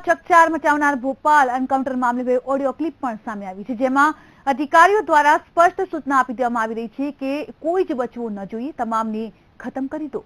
ચકચાર મચાવનાર ભોપાલ એન્કાઉન્ટર મામલે audio clip પણ સામે આવી છે, જેમાં અધિકારીઓ દ્વારા સ્પષ્ટ સૂચના આપી દેવામાં આવી રહી છે કે કોઈ જ બચવું ન જોઈએ, તમામને ખતમ કરી દો।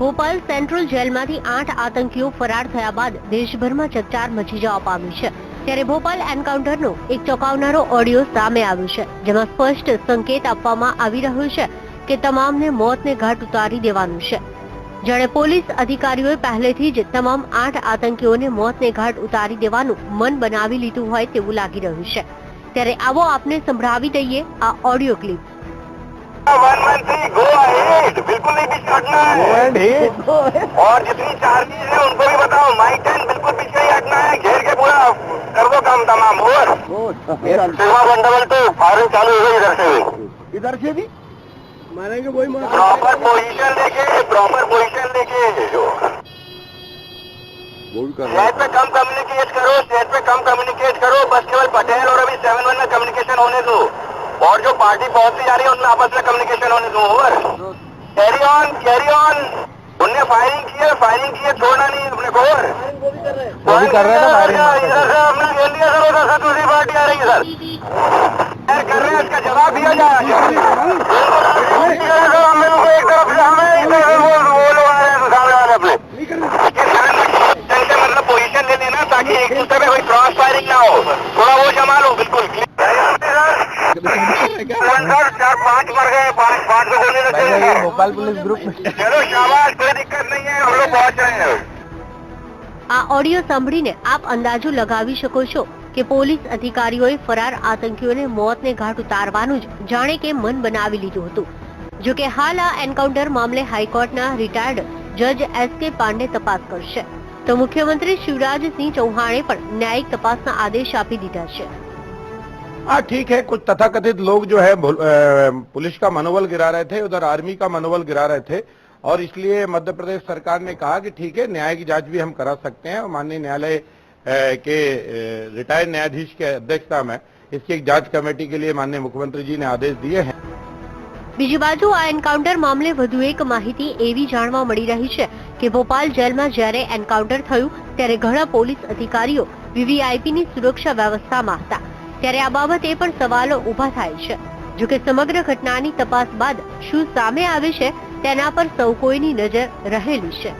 ભોપાલ સેન્ટ્રલ જેલમાંથી 8 આતંકીઓ ફરાર થયા બાદ દેશભરમાં ચકચાર મચી જવા પામી છે। ત્યારે ભોપાલ એન્કાઉન્ટરનો એક ચોંકાવનારો ઓડિયો સામે આવ્યો છે, જેમાં સ્પષ્ટ સંકેત આપવામાં આવી રહ્યો છે કે તમામને મોતને ઘાટ ઉતારી દેવાનું છે। જાણે પોલીસ અધિકારીઓએ પહેલેથી જ તમામ 8 આતંકીઓને મોતને ઘાટ ઉતારી દેવાનું મન બનાવી લીધું હોય તેવું લાગી રહ્યું છે। ત્યારે આવો આપને સંભળાવી દઈએ આ ઓડિયો ક્લિપ। 113 गो अहेड, बिल्कुल नहीं पीछे हटना है। और जितनी चार्जेस है उनको भी बताओ, माइक 10 बिल्कुल पीछे ही हटना है। घेर के पूरा कर दो काम तमाम। ओवर। सिग्मा 122 फायरिंग चालू हो गई इधर से भी मारेंगे वही प्रॉपर पोजीशन लेके स्टेज पे कम कम्युनिकेट करो, बस केवल पटेल और अभी 7-1 में कम्युनिकेशन होने दो, और जो पार्टी पहुंचती जा रही है उनमें आपस में कम्युनिकेशन होने दो। ओवर। Carry on. उनने फायरिंग की है, छोड़ना नहीं अपने को। ओवर। वो भी कर रहे हैं इधर से हमने ले लिया सर, उधर से दूसरी पार्टी आ रही है सर। कर रहे हैं, इसका जवाब दिया जाए। हम लोग एक तरफ से हमें वो लोग आ रहे हैं सामने वाले अपने, मतलब पोजीशन ले लेना ताकि एक दूसरे में कोई क्रॉस फायरिंग ना हो, थोड़ा वो जमा लो। बिल्कुल 4-5 मर गए, 5 को गोली लग गई भोपाल पुलिस ग्रुप में। चलो शाबाश, कोई दिक्कत नहीं है, हम लोग पहुंच रहे हैं। આ ઓડિયો સાંભળીને આપ અંદાજો લગાવી શકો છો કે પોલીસ અધિકારીઓએ ફરાર આતંકીઓને મોતને ઘાટ ઉતારવાનું જ જાણે કે મન બનાવી લીધું હતું। જો કે હાલ આ એન્કાઉન્ટર મામલે હાઈકોર્ટના રિટાયર્ડ જજ એસ.કે. પાંડે તપાસ કરશે, તો મુખ્યમંત્રી शिवराज सिंह चौहाने પણ ન્યાયિક તપાસના આદેશ આપી દીધા છે। हाँ ठीक है, कुछ तथाकथित लोग जो है पुलिस का मनोबल गिरा रहे थे, उधर आर्मी का मनोबल गिरा रहे थे, और इसलिए मध्य प्रदेश सरकार ने कहा कि ठीक है, न्याय की जांच भी हम करा सकते हैं, और माननीय न्यायालय के रिटायर्ड न्यायाधीश के अध्यक्षता में इसकी एक जांच कमेटी के लिए माननीय मुख्यमंत्री जी ने आदेश दिए हैं। બીજી બાજુ આ એન્કાઉન્ટર મામલે વધુ એક માહિતી એવી જાણવા મળી રહી છે કે ભોપાલ જેલમાં જ્યારે એન્કાઉન્ટર થયું ત્યારે ઘણા પોલીસ અધિકારીઓ વીવીઆઈપીની સુરક્ષા વ્યવસ્થામાં હતા, ત્યારે આ બાબતે પણ સવાલો ઉભા થાય છે। જો કે સમગ્ર ઘટનાની તપાસ બાદ શું સામે આવે છે તેના પર સૌ કોઈની નજર રહેલી છે।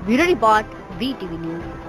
Bureau report, VTV news.